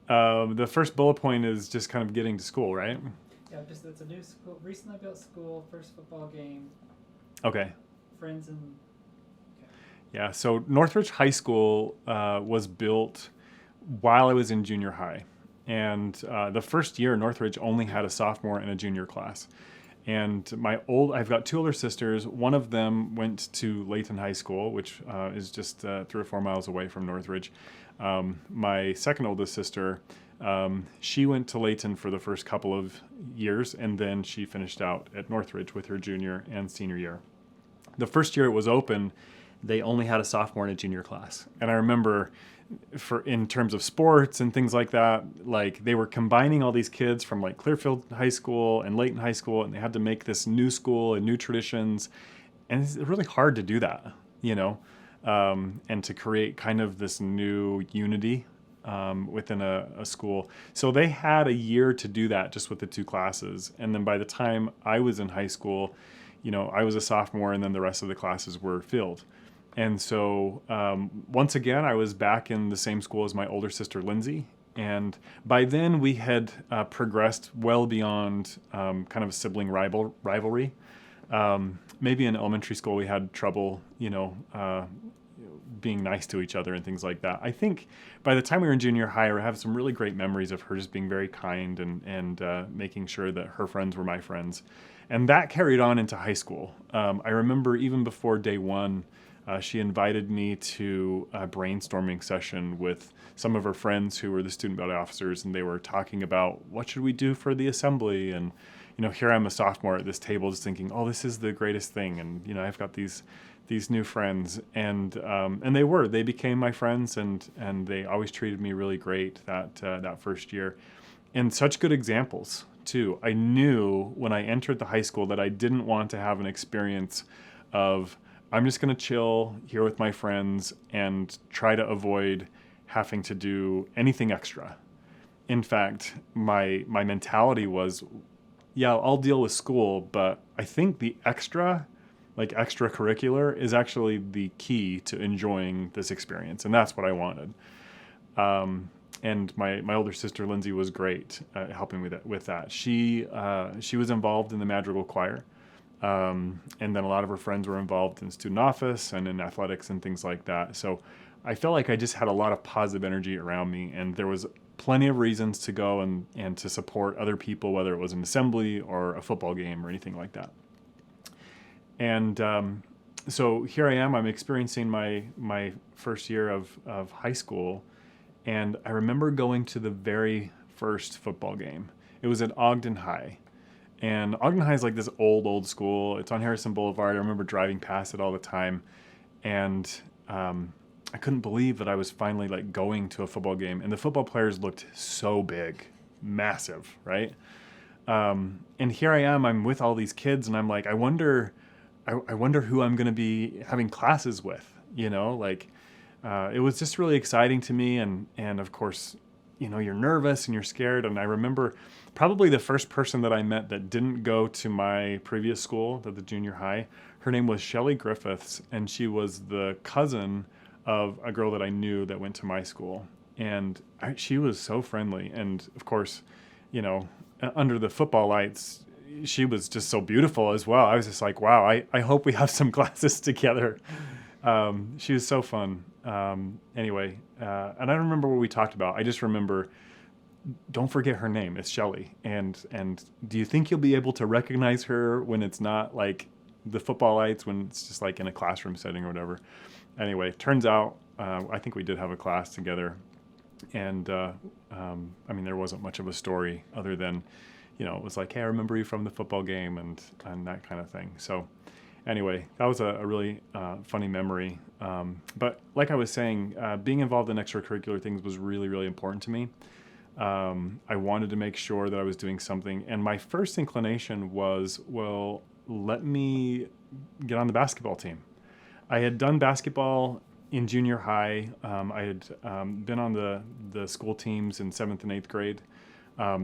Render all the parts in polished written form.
The first bullet point is just kind of getting to school, right? Yeah, just it's a new school, recently built school, first football game, Okay. friends and okay. Yeah. So Northridge High School was built while I was in junior high. And the first year, Northridge only had a sophomore and a junior class. And I've got two older sisters. One of them went to Layton High School, which is just 3 or 4 miles away from Northridge. My second oldest sister, she went to Layton for the first couple of years, and then she finished out at Northridge with her junior and senior year. The first year it was open, they only had a sophomore and a junior class. And I remember for in terms of sports and things like that, like they were combining all these kids from like Clearfield High School and Layton High School, and they had to make this new school and new traditions. And it's really hard to do that, and to create kind of this new unity within a school. So they had a year to do that just with the two classes. And then by the time I was in high school, I was a sophomore, and then the rest of the classes were filled. And so once again, I was back in the same school as my older sister, Lindsay. And by then, we had progressed well beyond kind of a sibling rivalry. Maybe in elementary school, we had trouble, being nice to each other and things like that. I think by the time we were in junior high, I have some really great memories of her just being very kind and making sure that her friends were my friends. And that carried on into high school. I remember even before day one, she invited me to a brainstorming session with some of her friends who were the student body officers, and they were talking about what should we do for the assembly. And here I'm a sophomore at this table, just thinking, oh, this is the greatest thing. And I've got these new friends, and they became my friends, and they always treated me really great that first year, and such good examples too. I knew when I entered the high school that I didn't want to have an experience of I'm just going to chill here with my friends and try to avoid having to do anything extra. In fact, my mentality was, yeah, I'll deal with school, but I think the extracurricular is actually the key to enjoying this experience, and that's what I wanted. And my older sister Lindsay was great helping me with that. She was involved in the madrigal choir. And then a lot of her friends were involved in student office and in athletics and things like that. So I felt like I just had a lot of positive energy around me, and there was plenty of reasons to go and to support other people, whether it was an assembly or a football game or anything like that. And so here I am, I'm experiencing my first year of high school, and I remember going to the very first football game. It was at Ogden High. And Ogden High is like this old school. It's on Harrison Boulevard. I remember driving past it all the time. And I couldn't believe that I was finally like going to a football game. And the football players looked so big, massive, right? And here I am, I'm with all these kids, and I'm like, I wonder who I'm going to be having classes with, it was just really exciting to me. And of course, you're nervous and you're scared. And I remember probably the first person that I met that didn't go to my previous school, the junior high, her name was Shelly Griffiths, and she was the cousin of a girl that I knew that went to my school. And she was so friendly. And of course, under the football lights, she was just so beautiful as well. I was just like, wow, I hope we have some classes together. She was so fun. Anyway, and I don't remember what we talked about. I just remember, don't forget her name. It's Shelly. And do you think you'll be able to recognize her when it's not like the football lights, when it's just like in a classroom setting or whatever? Anyway, turns out, I think we did have a class together. And, there wasn't much of a story other than, it was like, hey, I remember you from the football game and that kind of thing. So anyway, that was a really funny memory. But like I was saying, being involved in extracurricular things was really, really important to me. I wanted to make sure that I was doing something. And my first inclination was, well, let me get on the basketball team. I had done basketball in junior high. I had been on the school teams in 7th and 8th grade.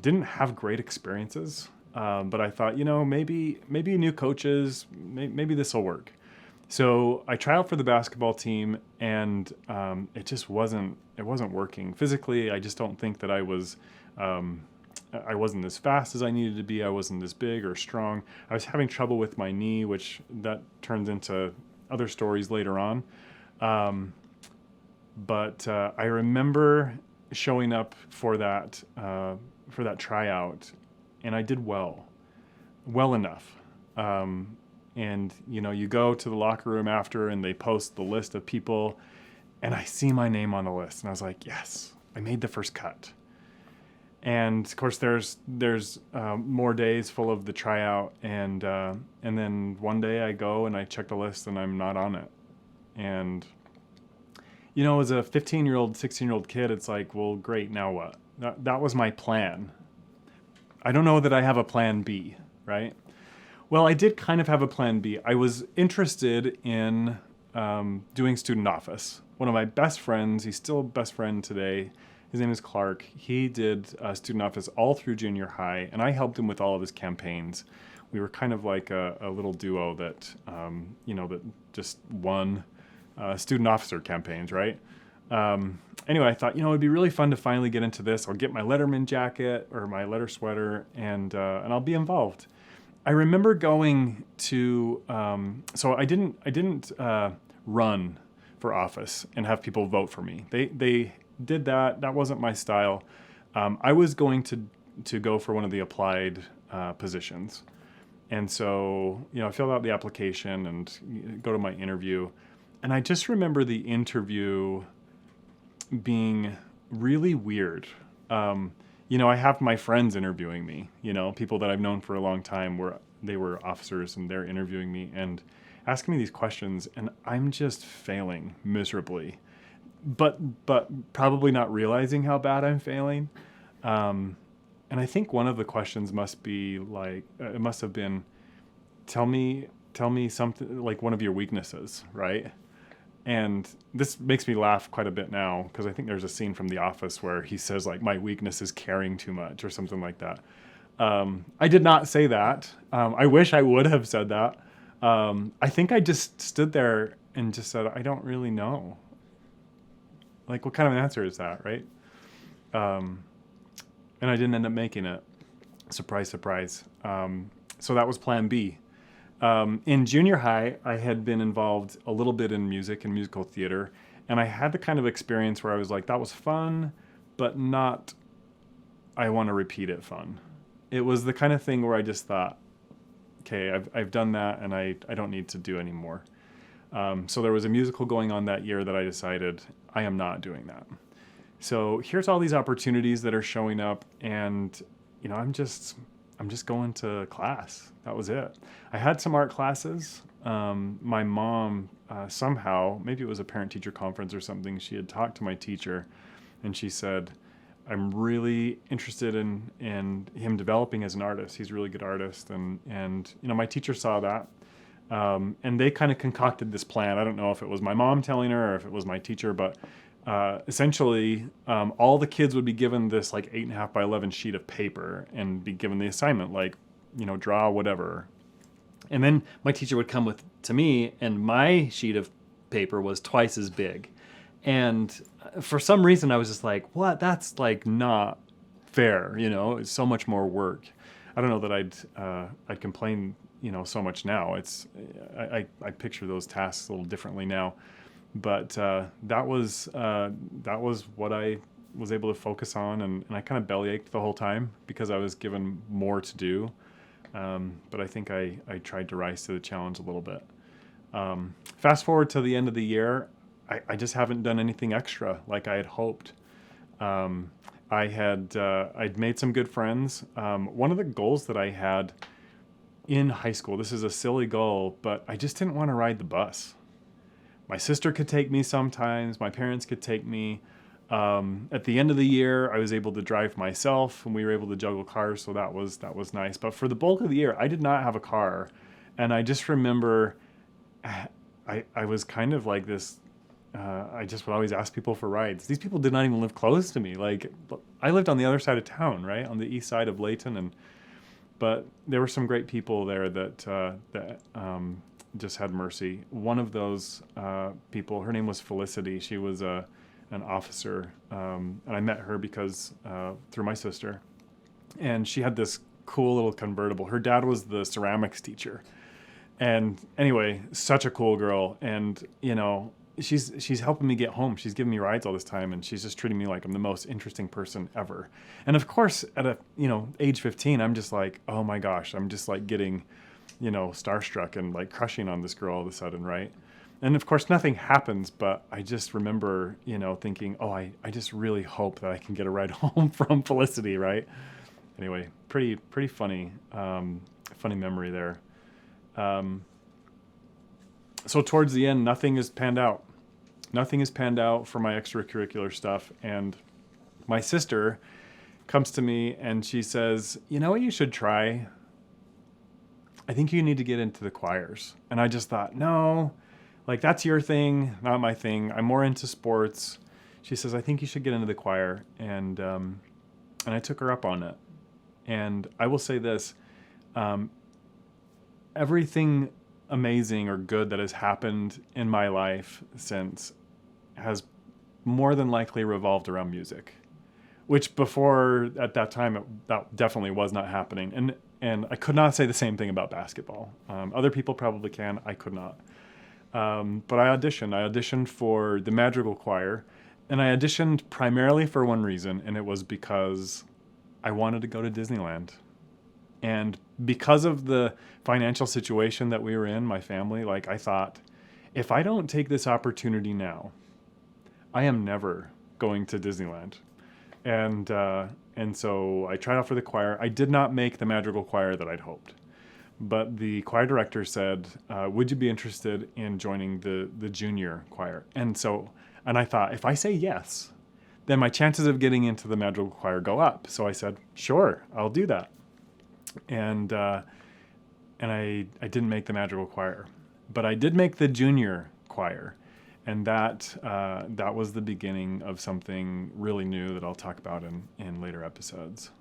Didn't have great experiences, but I thought, maybe new coaches, maybe this will work. So I tried out for the basketball team, and it wasn't working physically. I just don't think that um, I wasn't as fast as I needed to be. I wasn't as big or strong. I was having trouble with my knee, which that turns into other stories later on. Um, but I remember showing up for that tryout, and I did well enough. And you go to the locker room after, and they post the list of people, and I see my name on the list, and I was like, yes, I made the first cut. And of course, there's more days full of the tryout, and then one day I go and I check the list, and I'm not on it. And as a 15-year-old, 16-year-old kid, it's like, well, great, now what? That was my plan. I don't know that I have a plan B, right? Well, I did kind of have a plan B. I was interested in doing student office. One of my best friends, he's still a best friend today, his name is Clark. He did student office all through junior high, and I helped him with all of his campaigns. We were kind of like a little duo that, that just won student officer campaigns, right? Anyway, I thought, it'd be really fun to finally get into this. I'll get my Letterman jacket or my letter sweater, and I'll be involved. I remember going to, so I didn't run for office and have people vote for me. They did that. That wasn't my style. I was going to go for one of the applied positions. And so, I filled out the application and go to my interview. And I just remember the interview being really weird. I have my friends interviewing me, people that I've known for a long time where they were officers and they're interviewing me and asking me these questions, and I'm just failing miserably, but probably not realizing how bad I'm failing. And I think one of the questions must be like, it must have been, tell me something, like one of your weaknesses, right? And this makes me laugh quite a bit now, because I think there's a scene from The Office where he says, like, my weakness is caring too much or something like that. I did not say that. I wish I would have said that. I think I just stood there and just said, I don't really know. Like, what kind of an answer is that, right? And I didn't end up making it. Surprise, surprise. So that was plan B. In junior high, I had been involved a little bit in music and musical theater, and I had the kind of experience where I was like, that was fun, but not, I want to repeat it fun. It was the kind of thing where I just thought, okay, I've done that, and I don't need to do anymore. So there was a musical going on that year that I decided I am not doing that. So here's all these opportunities that are showing up, and I'm just going to class. That was it. I had some art classes. My mom somehow, maybe it was a parent-teacher conference or something, she had talked to my teacher, and she said, I'm really interested in him developing as an artist. He's a really good artist. And my teacher saw that. And they kind of concocted this plan. I don't know if it was my mom telling her or if it was my teacher, but essentially all the kids would be given this like 8.5 by 11 sheet of paper and be given the assignment, like, draw whatever. And then my teacher would come to me, and my sheet of paper was twice as big. And for some reason, I was just like, what? That's like not fair, It's so much more work. I don't know that I'd complain, so much now. I picture those tasks a little differently now, but that was what I was able to focus on, and I kind of bellyached the whole time because I was given more to do. But I think I tried to rise to the challenge a little bit. Fast forward to the end of the year, I just haven't done anything extra like I had hoped. I'd made some good friends. One of the goals that I had in high school, this is a silly goal, but I just didn't want to ride the bus. My sister could take me sometimes. My parents could take me. At the end of the year, I was able to drive myself, and we were able to juggle cars, so that was nice. But for the bulk of the year, I did not have a car, and I just remember I was kind of like this. I just would always ask people for rides. These people did not even live close to me. Like, I lived on the other side of town, right, on the east side of Layton, but there were some great people there that just had mercy. One of those people, her name was Felicity. She was an officer, and I met her because through my sister. And she had this cool little convertible. Her dad was the ceramics teacher. And anyway, such a cool girl. And, she's helping me get home. She's giving me rides all this time, and she's just treating me like I'm the most interesting person ever. And of course, at age 15, I'm just like, oh my gosh, I'm just like getting, starstruck and like crushing on this girl all of a sudden, right? And of course, nothing happens, but I just remember, thinking, oh, I just really hope that I can get a ride home from Felicity, right? Anyway, pretty funny, funny memory there. So towards the end, nothing is panned out. Nothing is panned out for my extracurricular stuff. And my sister comes to me and she says, you know what you should try? I think you need to get into the choirs. And I just thought, no, like that's your thing, not my thing. I'm more into sports. She says, I think you should get into the choir. And I took her up on it. And I will say this, everything amazing or good that has happened in my life since has more than likely revolved around music, which before at that time, that definitely was not happening. And I could not say the same thing about basketball. Other people probably can, I could not. But I auditioned for the Madrigal Choir, and I auditioned primarily for one reason, and it was because I wanted to go to Disneyland. And because of the financial situation that we were in, my family, like I thought, if I don't take this opportunity now, I am never going to Disneyland. And so I tried out for the choir. I did not make the Madrigal Choir that I'd hoped. But the choir director said, would you be interested in joining the junior choir? And I thought, if I say yes, then my chances of getting into the Madrigal Choir go up. So I said, sure, I'll do that. And I didn't make the Madrigal Choir, but I did make the junior choir, and that was the beginning of something really new that I'll talk about in later episodes.